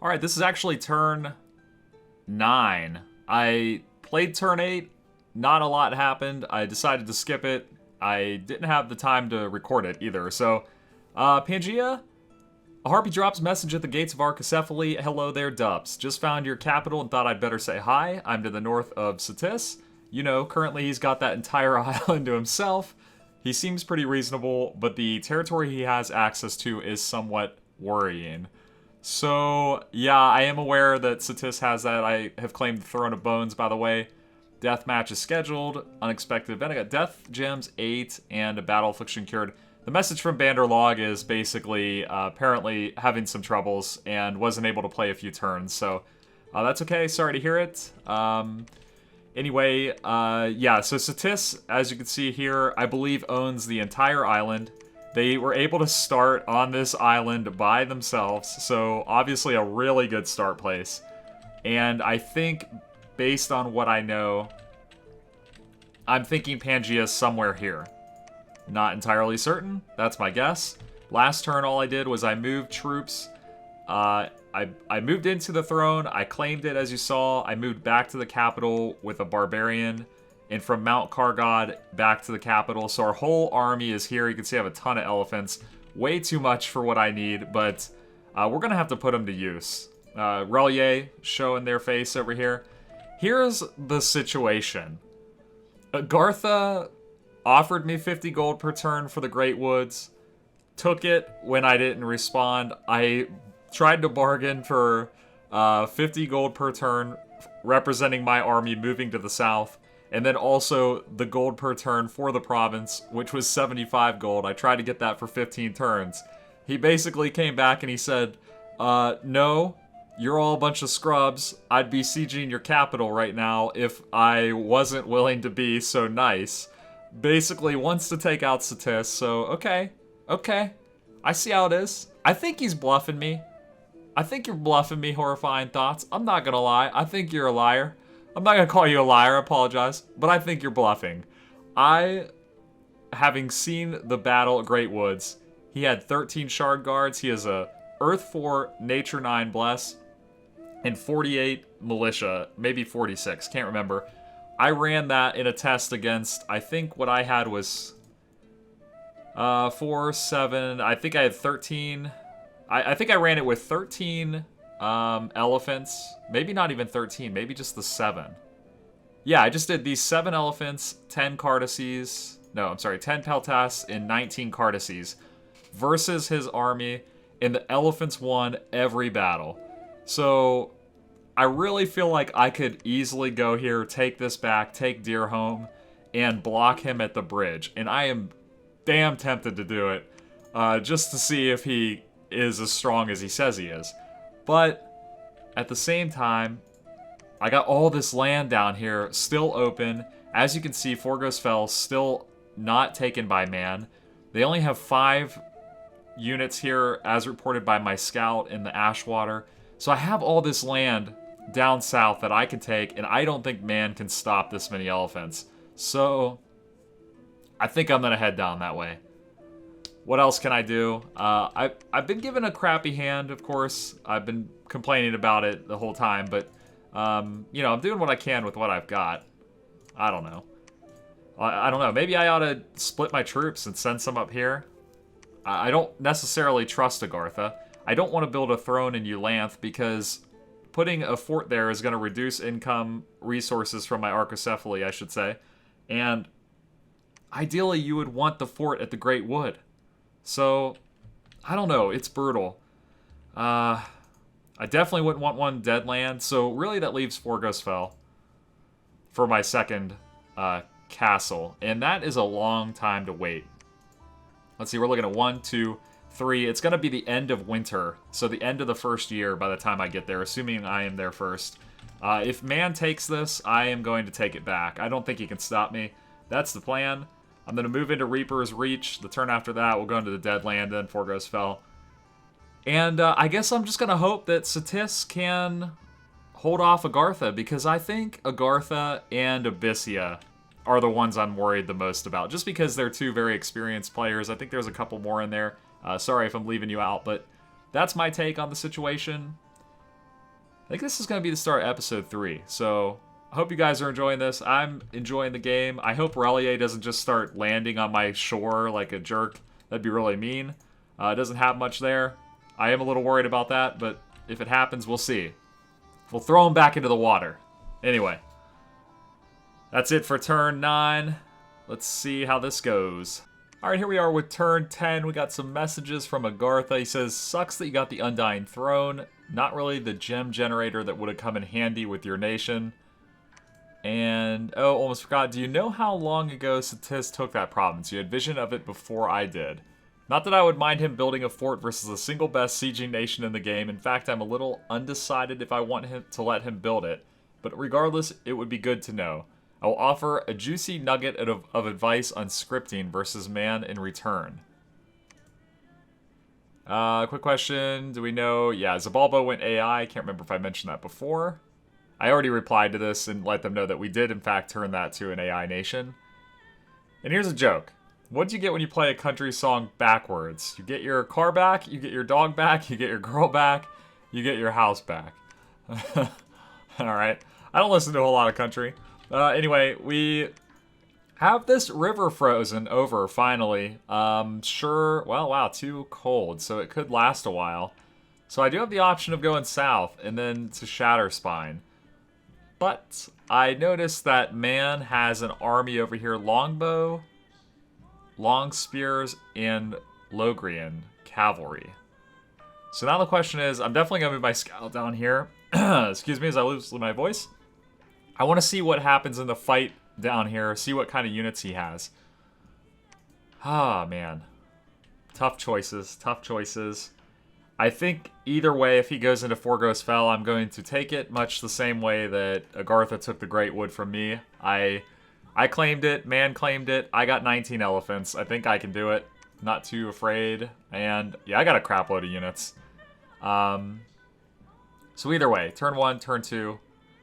Alright, this is actually turn 9. I played turn 8. Not a lot happened. I decided to skip it. I didn't have the time to record it either. So, Pangaea, a harpy drops message at the gates of Arcoscephale. Hello there, Dubs. Just found your capital and thought I'd better say hi. I'm to the north of Satis. You know, currently he's got that entire island to himself. He seems pretty reasonable, but the territory he has access to is somewhat worrying. So, yeah, I am aware that Satis has that. I have claimed the Throne of Bones, by the way. Death match is scheduled. Unexpected event. I got Death Gems 8 and a Battle Affliction cured. The message from Bandar Log is basically apparently having some troubles and wasn't able to play a few turns. So, that's okay. Sorry to hear it. Anyway, yeah, so Satis, as you can see here, I believe owns the entire island. They were able to start on this island by themselves, so obviously a really good start place. And I think, based on what I know, I'm thinking Pangaea's somewhere here. Not entirely certain, that's my guess. Last turn, all I did was I moved troops. I moved into the throne, I claimed it as you saw, I moved back to the capital with a barbarian, and from Mount Kargod back to the capital. So our whole army is here. You can see I have a ton of elephants. Way too much for what I need, but we're going to have to put them to use. Rl'yeh showing their face over here. Here's the situation. Agartha offered me 50 gold per turn for the Great Woods. Took it when I didn't respond. I tried to bargain for 50 gold per turn, representing my army moving to the south. And then also the gold per turn for the province, which was 75 gold. I tried to get that for 15 turns. He basically came back and he said, no, you're all a bunch of scrubs. I'd be sieging your capital right now if I wasn't willing to be so nice. Basically wants to take out Satis, so okay. I see how it is. I think he's bluffing me. I think you're bluffing me, Horrifying Thoughts. I'm not gonna lie. I think you're a liar. I'm not going to call you a liar, I apologize, but I think you're bluffing. Having seen the battle at Great Woods, he had 13 shard guards, he has a Earth 4, Nature 9 Bless, and 48 Militia, maybe 46, can't remember. I ran that in a test against, I think what I had was 4, 7, I think I had 13, I think I ran it with 13... elephants, maybe not even 13, maybe just the 7. Yeah, I just did these 7 elephants, 10 Cardaces, no, I'm sorry, 10 Peltas and 19 Cardaces versus his army, and the elephants won every battle. So, I really feel like I could easily go here, take this back, take Deer home, and block him at the bridge, and I am damn tempted to do it, just to see if he is as strong as he says he is. But at the same time, I got all this land down here still open. As you can see, Arcoscephale still not taken by man. They only have 5 units here as reported by my scout in the Ashwater. So I have all this land down south that I can take, and I don't think man can stop this many elephants. So I think I'm going to head down that way. What else can I do? I've been given a crappy hand, of course. I've been complaining about it the whole time, but, you know, I'm doing what I can with what I've got. I don't know. I don't know. Maybe I ought to split my troops and send some up here. I don't necessarily trust Agartha. I don't want to build a throne in Eulanth because putting a fort there is going to reduce income resources from my Arcoscephale, I should say. And ideally, you would want the fort at the Great Wood. So, I don't know, it's brutal. I definitely wouldn't want one dead land, so really that leaves Arcoscephale for my second castle, and that is a long time to wait. Let's see, we're looking at 1, 2, 3. It's going to be the end of winter, so the end of the first year by the time I get there, assuming I am there first. If man takes this, I am going to take it back. I don't think he can stop me. That's the plan. I'm going to move into Reaper's Reach. The turn after that, we'll go into the Deadland, then Arcoscephale. And I guess I'm just going to hope that Satis can hold off Agartha, because I think Agartha and Abysia are the ones I'm worried the most about, just because they're 2 very experienced players. I think there's a couple more in there. Sorry if I'm leaving you out, but that's my take on the situation. think this is going to be the start of episode 3. So I hope you guys are enjoying this. I'm enjoying the game. I hope Rl'yeh doesn't just start landing on my shore like a jerk. That'd be really mean. It doesn't have much there. I am a little worried about that, but if it happens, we'll see. We'll throw him back into the water. Anyway, that's it for turn 9. Let's see how this goes. Alright, here we are with turn 10. We got some messages from Agartha. He says, sucks that you got the Undying Throne. Not really the gem generator that would have come in handy with your nation. And, oh, almost forgot. Do you know how long ago Satis took that province? You had vision of it before I did. Not that I would mind him building a fort versus the single best sieging nation in the game. In fact, I'm a little undecided if I want him to let him build it. But regardless, it would be good to know. I will offer a juicy nugget of advice on scripting versus man in return. Quick question. Do we know? Yeah, Xibalba went AI. Can't remember if I mentioned that before. I already replied to this and let them know that we did, in fact, turn that to an AI nation. And here's a joke. What do you get when you play a country song backwards? You get your car back, you get your dog back, you get your girl back, you get your house back. Alright. I don't listen to a whole lot of country. Anyway, we have this river frozen over, finally. Sure, well, wow, too cold, so it could last a while. So I do have the option of going south and then to Shatterspine. But I noticed that man has an army over here, longbow, long spears, and Logrian cavalry. So now the question is, I'm definitely going to move my scout down here. Excuse me as I lose my voice. I want to see what happens in the fight down here, see what kind of units he has. Ah, man. Tough choices, tough choices. I think either way, if he goes into Arcoscephale, I'm going to take it much the same way that Agartha took the Great Wood from me. I claimed it, man claimed it, I got 19 elephants. I think I can do it. Not too afraid. And yeah, I got a crap load of units. So either way, turn 1, turn 2,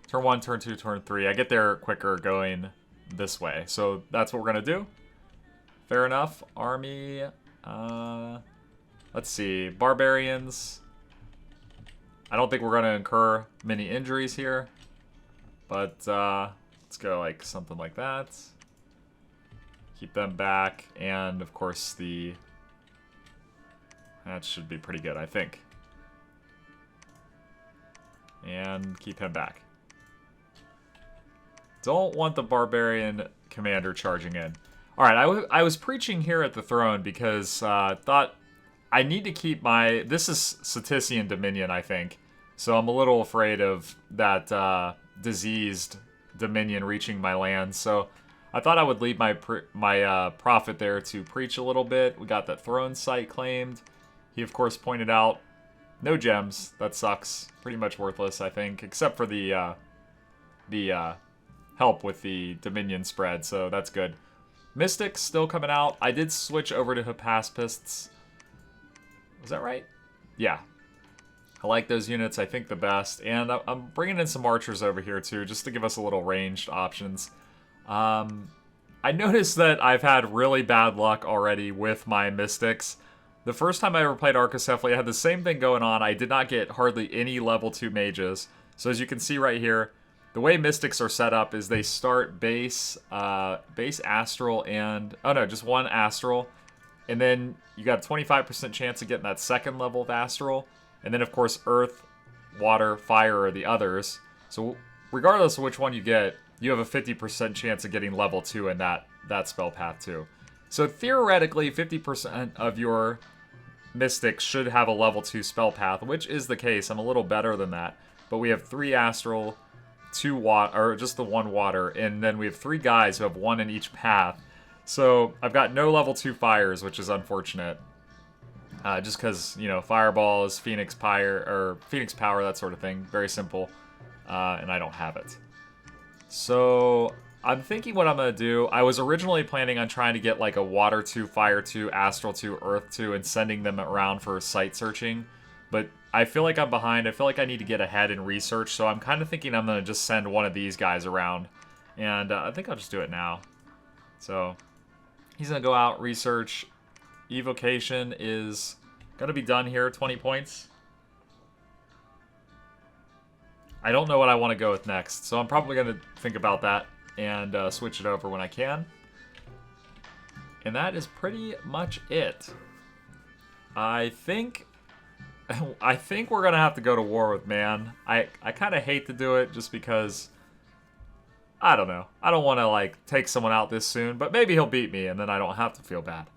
turn 1, turn 2, turn 3. I get there quicker going this way. So that's what we're going to do. Fair enough. Army, let's see, barbarians. I don't think we're going to incur many injuries here. But let's go like something like that. Keep them back. And of course that should be pretty good, I think. And keep him back. Don't want the barbarian commander charging in. Alright, I was preaching here at the throne because thought I need to keep my... This is Satisian Dominion, I think. So I'm a little afraid of that diseased Dominion reaching my land. So I thought I would leave my prophet there to preach a little bit. We got that throne site claimed. He, of course, pointed out no gems. That sucks. Pretty much worthless, I think. Except for the help with the Dominion spread. So that's good. Mystics still coming out. I did switch over to Hypaspists. Was that right? Yeah. I like those units, I think the best. And I'm bringing in some archers over here too, just to give us a little ranged options. I noticed that I've had really bad luck already with my Mystics. The first time I ever played Arcoscephale, I had the same thing going on. I did not get hardly any level 2 mages. So as you can see right here, the way Mystics are set up is they start base Astral and... Oh no, just one Astral. And then you got a 25% chance of getting that second level of Astral. And then, of course, Earth, Water, Fire are the others. So regardless of which one you get, you have a 50% chance of getting level 2 in that spell path too. So theoretically, 50% of your Mystics should have a level 2 spell path, which is the case. I'm a little better than that. But we have 3 Astral, 2 Water, or just the 1 Water, and then we have 3 guys who have 1 in each path. So I've got no level 2 fires, which is unfortunate. Just because, you know, fireballs, Phoenix Power, that sort of thing. Very simple. And I don't have it. So I'm thinking what I'm going to do. I was originally planning on trying to get like a Water 2, Fire 2, Astral 2, Earth 2, and sending them around for site searching. But I feel like I'm behind. I feel like I need to get ahead and research. So I'm kind of thinking I'm going to just send one of these guys around. And I think I'll just do it now. So he's going to go out, research. Evocation is going to be done here, 20 points. I don't know what I want to go with next, so I'm probably going to think about that and switch it over when I can. And that is pretty much it. I think we're gonna have to go to war with man. I kind of hate to do it just because I don't know. I don't want to like take someone out this soon, but maybe he'll beat me and then I don't have to feel bad.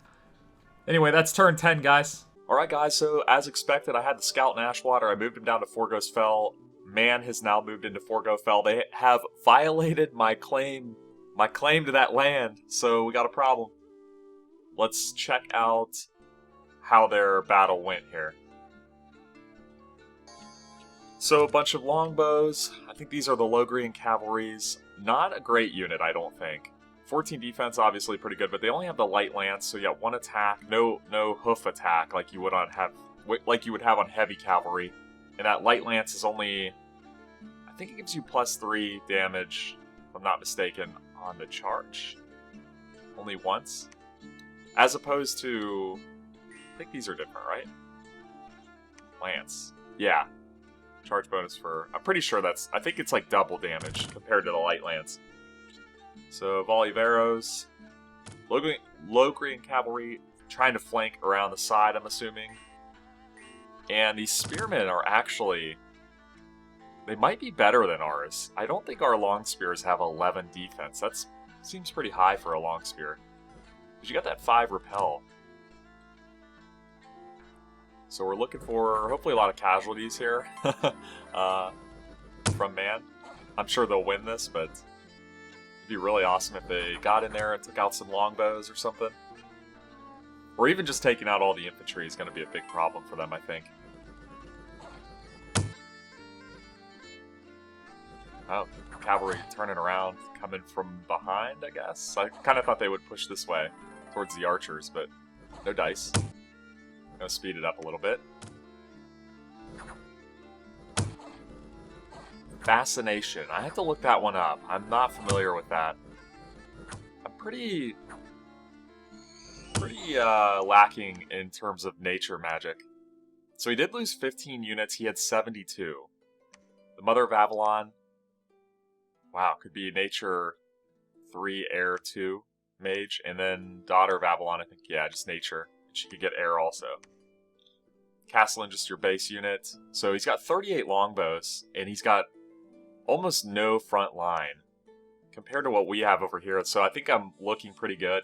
Anyway, that's turn 10, guys. All right, guys. So as expected, I had the scout in Ashwater. I moved him down to Forgo'sfell. Man has now moved into Forgo'sfell. They have violated my claim to that land. So we got a problem. Let's check out how their battle went here. So a bunch of longbows. I think these are the Logrian cavalries. Not a great unit, I don't think. 14 defense, obviously pretty good, but they only have the light lance, so yeah, 1 attack, no hoof attack like you would have on heavy cavalry. And that light lance is only, I think it gives you +3 damage, if I'm not mistaken, on the charge. Only once. As opposed to, I think these are different, right? Lance. Yeah. Charge bonus for, I'm pretty sure I think it's like double damage compared to the light lance. So, volley of arrows. Logrian cavalry trying to flank around the side, I'm assuming. And these spearmen are actually, they might be better than ours. I don't think our long spears have 11 defense. That seems pretty high for a long spear. Because you got that 5 repel. So we're looking for, hopefully, a lot of casualties here from man. I'm sure they'll win this, but it'd be really awesome if they got in there and took out some longbows or something. Or even just taking out all the infantry is going to be a big problem for them, I think. Oh, cavalry turning around, coming from behind, I guess? I kind of thought they would push this way, towards the archers, but no dice. Gonna speed it up a little bit. Fascination. I have to look that one up. I'm not familiar with that. I'm pretty lacking in terms of nature magic. So he did lose 15 units. He had 72. The Mother of Avalon. Wow, could be nature 3, air 2 mage, and then Daughter of Avalon. I think, yeah, just nature. She could get air also. Castellan, just your base unit. So he's got 38 longbows, and he's got almost no front line compared to what we have over here. So I think I'm looking pretty good.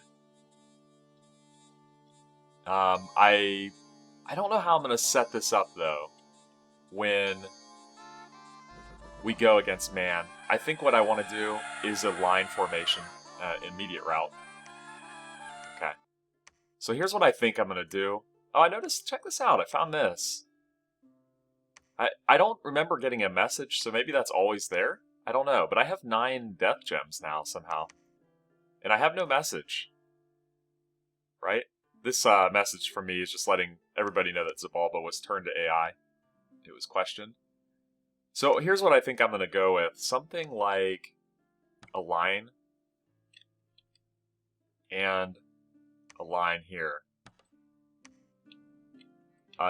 I don't know how I'm going to set this up, though, when we go against man. I think what I want to do is a line formation, immediate route. Okay. So here's what I think I'm going to do. Oh, I noticed, check this out, I found this. I don't remember getting a message, so maybe that's always there? I don't know, but I have 9 death gems now, somehow. And I have no message. Right? This message from me is just letting everybody know that Xibalba was turned to AI. It was questioned. So here's what I think I'm going to go with. Something like a line. And a line here.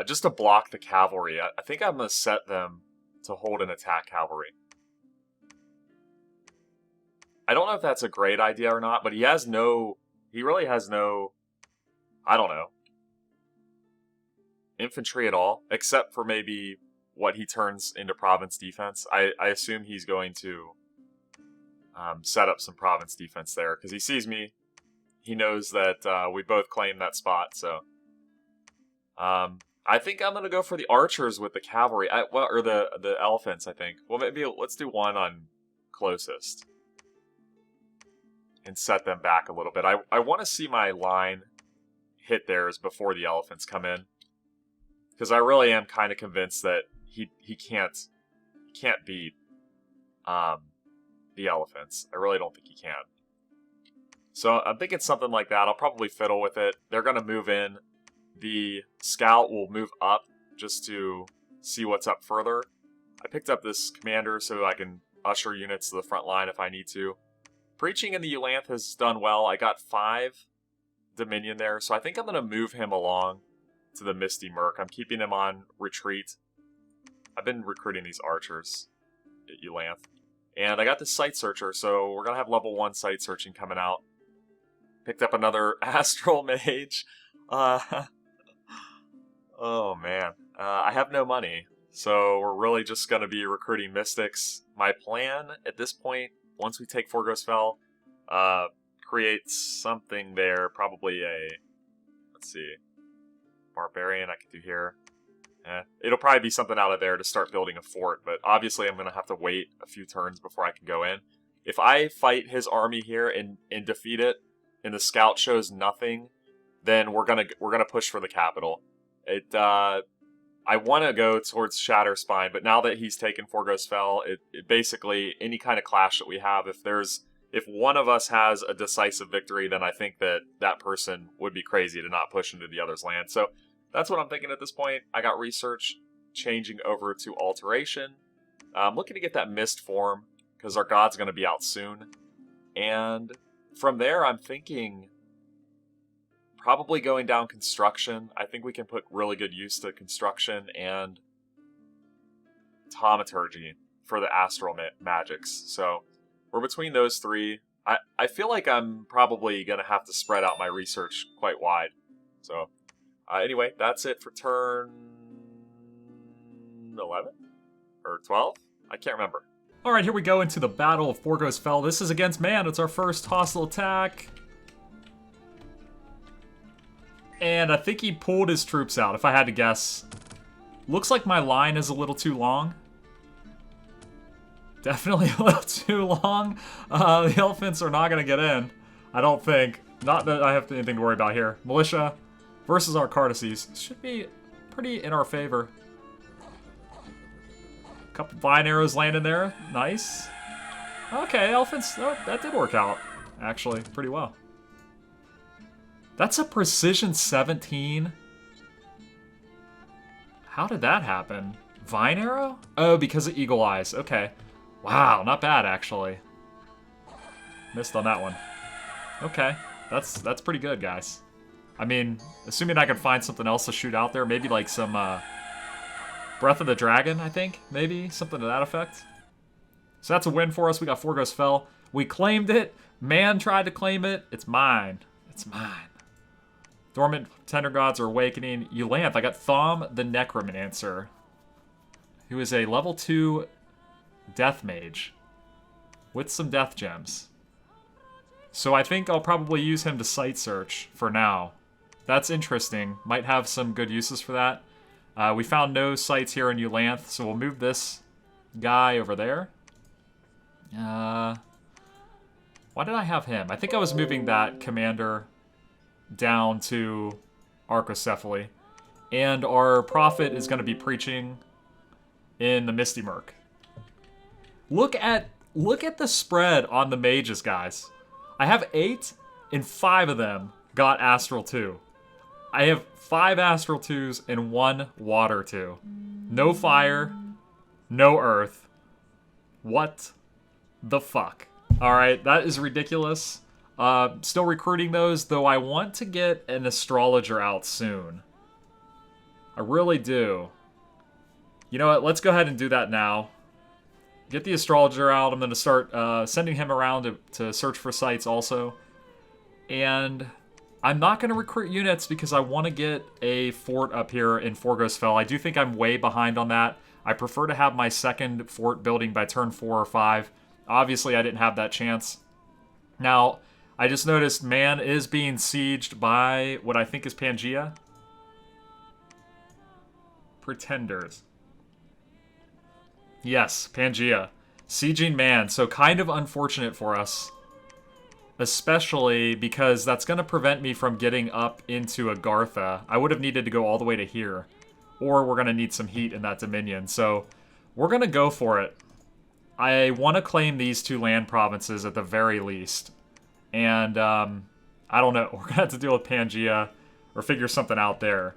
Just to block the cavalry. I think I'm going to set them to hold and attack cavalry. I don't know if that's a great idea or not, but he really has no, I don't know, infantry at all, except for maybe what he turns into province defense. I assume he's going to set up some province defense there, because he sees me. He knows that we both claim that spot, so... I think I'm going to go for the archers with the cavalry, or the elephants, I think. Well, maybe let's do one on closest. And set them back a little bit. I want to see my line hit theirs before the elephants come in. Because I really am kind of convinced that he can't beat the elephants. I really don't think he can. So I'm thinking something like that. I'll probably fiddle with it. They're going to move in. The scout will move up just to see what's up further. I picked up this commander so I can usher units to the front line if I need to. Preaching in the Eulanth has done well. I got 5 Dominion there, so I think I'm going to move him along to the Misty Murk. I'm keeping him on retreat. I've been recruiting these archers. Eulanth. And I got this Site Searcher, so we're going to have level 1 Site Searching coming out. Picked up another Astral Mage. Oh, man. I have no money, so we're really just going to be recruiting Mystics. My plan at this point, once we take Forgo's create something there, probably a, let's see, Barbarian I could do here. It'll probably be something out of there to start building a fort, but obviously I'm going to have to wait a few turns before I can go in. If I fight his army here and defeat it, and the scout shows nothing, then we're gonna push for the capital. I want to go towards Shatterspine, but now that he's taken Forgo's Fell, it basically, any kind of clash that we have, if one of us has a decisive victory, then I think that person would be crazy to not push into the other's land. So that's what I'm thinking at this point. I got research changing over to Alteration. I'm looking to get that Mist form, because our god's going to be out soon. And from there, I'm thinking probably going down Construction. I think we can put really good use to Construction and Thaumaturgy for the Astral Magics. So we're between those three. I feel like I'm probably going to have to spread out my research quite wide. So anyway, that's it for turn 11 or 12. I can't remember. All right, here we go into the Battle of Forgo's Fell. This is against Man. It's our first hostile attack. And I think he pulled his troops out, if I had to guess. Looks like my line is a little too long. Definitely a little too long. The elephants are not going to get in, I don't think. Not that I have anything to worry about here. Militia versus our Cardaces. Should be pretty in our favor. Couple vine arrows landing there. Nice. Okay, elephants. Oh, that did work out, actually, pretty well. That's a precision 17. How did that happen? Vine arrow? Oh, because of Eagle Eyes. Okay. Wow, not bad, actually. Missed on that one. Okay. That's pretty good, guys. I mean, assuming I can find something else to shoot out there, maybe like some, Breath of the Dragon, I think, maybe, something to that effect. So that's a win for us. We got Forgo's Fell. We claimed it. Man tried to claim it. It's mine. It's mine. Dormant Tender Gods are awakening. Eulanth, I got Thom the Necromancer, who is a level 2 Death Mage with some Death Gems. So I think I'll probably use him to Site Search for now. That's interesting. Might have some good uses for that. We found no sites here in Eulanth, so we'll move this guy over there. Why did I have him? I think I was moving that commander down to Arcoscephale. And our prophet is going to be preaching in the Misty Murk. Look at the spread on the mages, guys. I have 8, and 5 of them got Astral 2. I have 5 Astral 2s and 1 Water 2. No Fire, no Earth. What the fuck? Alright, that is ridiculous. Still recruiting those, though I want to get an Astrologer out soon. I really do. You know what, let's go ahead and do that now. Get the Astrologer out. I'm going to start sending him around to search for sites also. And I'm not going to recruit units because I want to get a fort up here in Forgo's Fell. I do think I'm way behind on that. I prefer to have my second fort building by turn 4 or 5. Obviously, I didn't have that chance. Now, I just noticed Man is being sieged by what I think is Pangaea. Pretenders. Yes, Pangaea. Sieging Man, so kind of unfortunate for us. Especially because that's going to prevent me from getting up into Agartha. I would have needed to go all the way to here. Or we're going to need some heat in that Dominion. So we're going to go for it. I want to claim these 2 land provinces at the very least. And, I don't know. We're going to have to deal with Pangaea or figure something out there.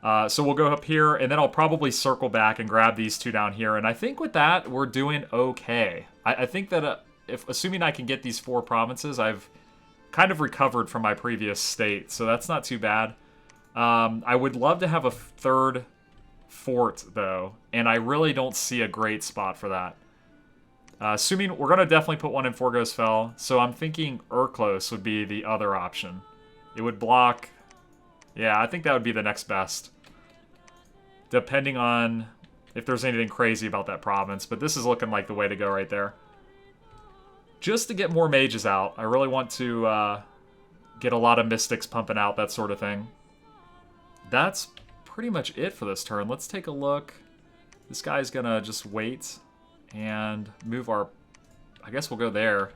So we'll go up here, and then I'll probably circle back and grab these 2 down here. And I think with that, we're doing okay. I think that assuming I can get these 4 provinces, I've kind of recovered from my previous state, so that's not too bad. I would love to have a 3rd fort, though, and I really don't see a great spot for that. Assuming we're going to definitely put one in Arcoscephale, so I'm thinking Urklos would be the other option. It would block... Yeah, I think that would be the next best. Depending on if there's anything crazy about that province, but this is looking like the way to go right there. Just to get more mages out, I really want to get a lot of mystics pumping out, that sort of thing. That's pretty much it for this turn. Let's take a look. This guy's gonna just wait and move our... I guess we'll go there.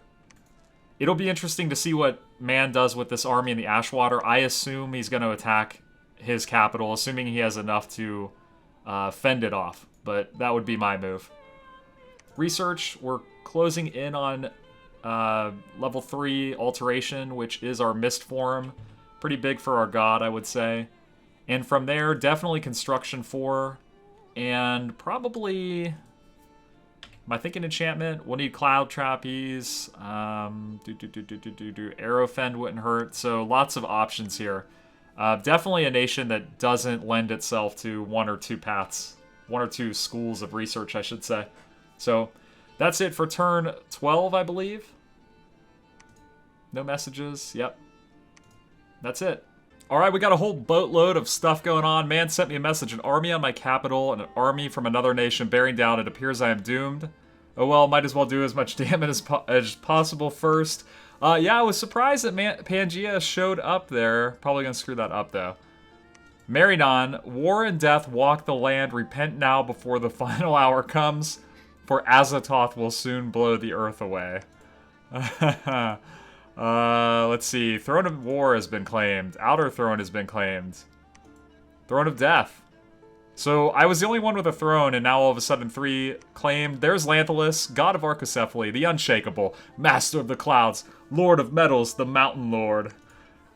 It'll be interesting to see what Man does with this army in the Ashwater. I assume he's going to attack his capital, assuming he has enough to fend it off. But that would be my move. Research, we're closing in on level 3 alteration, which is our mist form. Pretty big for our god, I would say. And from there, definitely construction 4. And probably... Am I thinking enchantment? We'll need Cloud Trapeze. Arrowfend wouldn't hurt. So lots of options here. Definitely a nation that doesn't lend itself to one or two paths. One or two schools of research, I should say. So that's it for turn 12, I believe. No messages. Yep. That's it. Alright, we got a whole boatload of stuff going on. Man sent me a message. An army on my capital and an army from another nation bearing down. It appears I am doomed. Oh well, might as well do as much damage as possible first. Yeah, I was surprised that Pangaea showed up there. Probably gonna screw that up, though. Marignon, war and death walk the land. Repent now before the final hour comes, for Azathoth will soon blow the earth away. Let's see. Throne of War has been claimed. Outer Throne has been claimed. Throne of Death. So I was the only one with a throne, and now all of a sudden 3 claimed. There's Lanthalus, God of Arcoscephale, the Unshakable, Master of the Clouds, Lord of Metals, the Mountain Lord.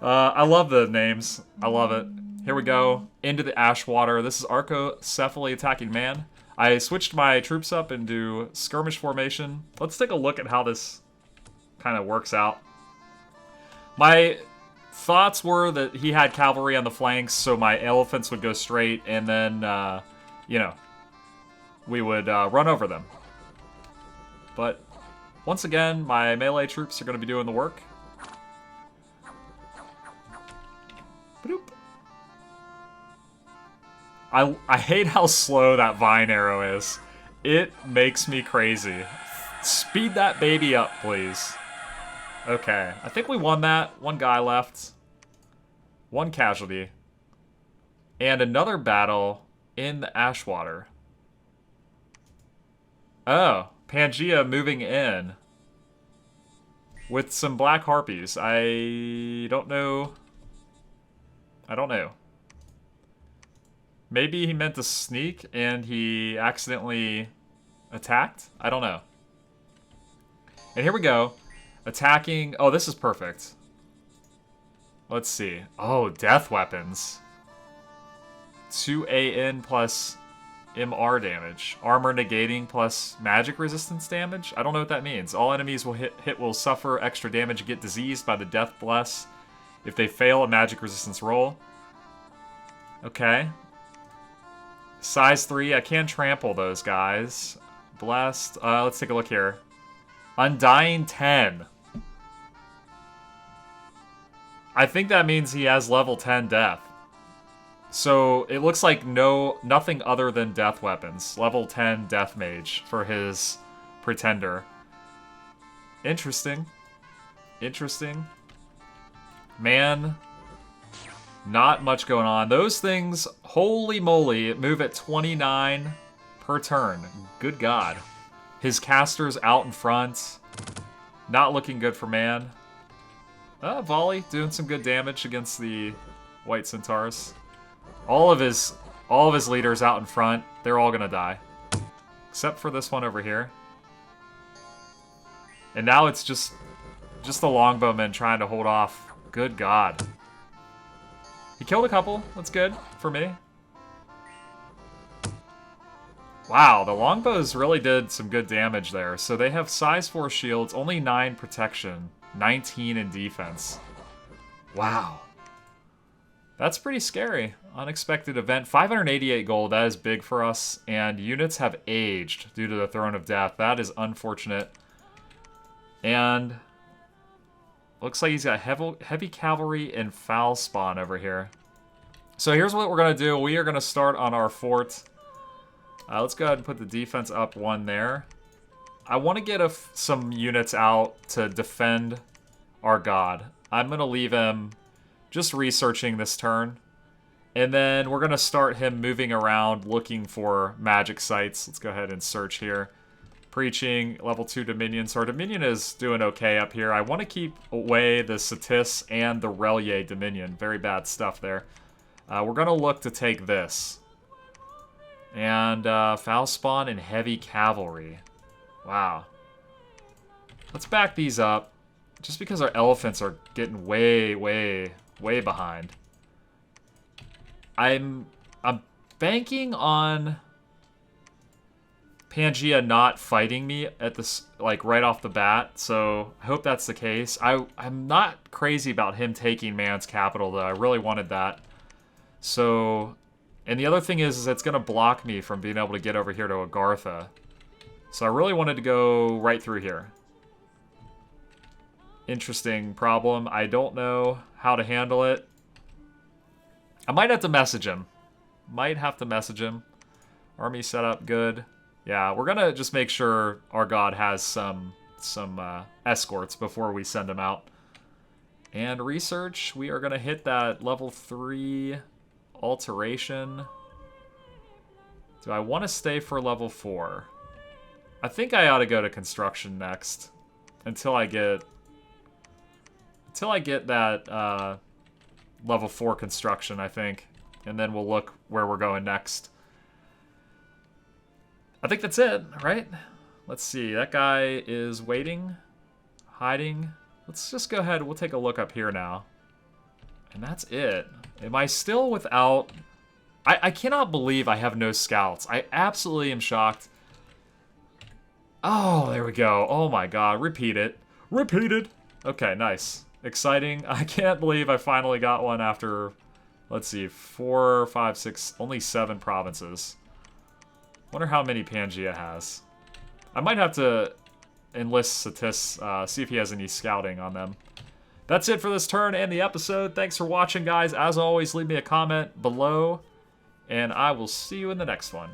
I love the names. I love it. Here we go. Into the Ashwater. This is Arcoscephale attacking Man. I switched my troops up into skirmish formation. Let's take a look at how this kind of works out. My thoughts were that he had cavalry on the flanks, so my elephants would go straight, and then, you know, we would run over them. But, once again, my melee troops are going to be doing the work. Bloop. I hate how slow that vine arrow is. It makes me crazy. Speed that baby up, please. Okay, I think we won that. One guy left. One casualty. And another battle in the Ashwater. Oh, Pangaea moving in. With some black harpies. I don't know. I don't know. Maybe he meant to sneak and he accidentally attacked? I don't know. And here we go. Attacking... Oh, this is perfect. Let's see. Oh, death weapons. 2 AN plus MR damage. Armor negating plus magic resistance damage? I don't know what that means. All enemies will hit will suffer extra damage and get diseased by the death bless if they fail a magic resistance roll. Okay. Size 3. I can trample those guys. Blessed. Let's take a look here. Undying 10. I think that means he has level 10 death. So it looks like nothing other than death weapons. Level 10 death mage for his pretender. Interesting. Interesting. Man, not much going on. Those things, holy moly, move at 29 per turn. Good God. His caster's out in front. Not looking good for Man. Volley, doing some good damage against the White Centaurs. All of his leaders out in front, they're all gonna die. Except for this one over here. And now it's just the longbowmen trying to hold off. Good God. He killed a couple. That's good for me. Wow, the longbows really did some good damage there. So they have size 4 shields, only 9 protection, 19 in defense. Wow. That's pretty scary, Unexpected event. 588 gold. That is big for us. And units have aged due to the Throne of Death. That is unfortunate. And looks like he's got heavy cavalry and foul spawn over here. So here's what we're going to do. We are going to start on our fort. Let's go ahead and put the defense up 1 there. I want to get some units out to defend our god. I'm going to leave him just researching this turn. And then we're going to start him moving around looking for magic sites. Let's go ahead and search here. Preaching, level 2 Dominion. So our Dominion is doing okay up here. I want to keep away the Satis and the Rl'yeh Dominion. Very bad stuff there. We're going to look to take this. And foul spawn and heavy cavalry. Wow. Let's back these up. Just because our elephants are getting way, way, way behind. I'm banking on Pangaea not fighting me at this, like, right off the bat, so I hope that's the case. I'm not crazy about him taking man's capital, though. I really wanted that. So, and the other thing is it's going to block me from being able to get over here to Agartha. So I really wanted to go right through here. Interesting problem. I don't know how to handle it. I might have to message him. Army setup, good. Yeah, we're gonna just make sure our god has some escorts before we send him out. And research, we are gonna hit that level 3 alteration. Do I want to stay for level 4? I think I ought to go to construction next until I get that level 4 construction, I think. And then we'll look where we're going next. I think that's it, right? Let's see. That guy is waiting, hiding. Let's just go ahead. We'll take a look up here now. And that's it. Am I still without... I cannot believe I have no scouts. I absolutely am shocked. Oh, there we go. Oh my god. Repeat it. Repeated. Okay, nice. Exciting. I can't believe I finally got one after, let's see, 4, 5, 6, only 7 provinces. Wonder how many Pangaea has. I might have to enlist Satis, see if he has any scouting on them. That's it for this turn and the episode. Thanks for watching, guys. As always, leave me a comment below, and I will see you in the next one.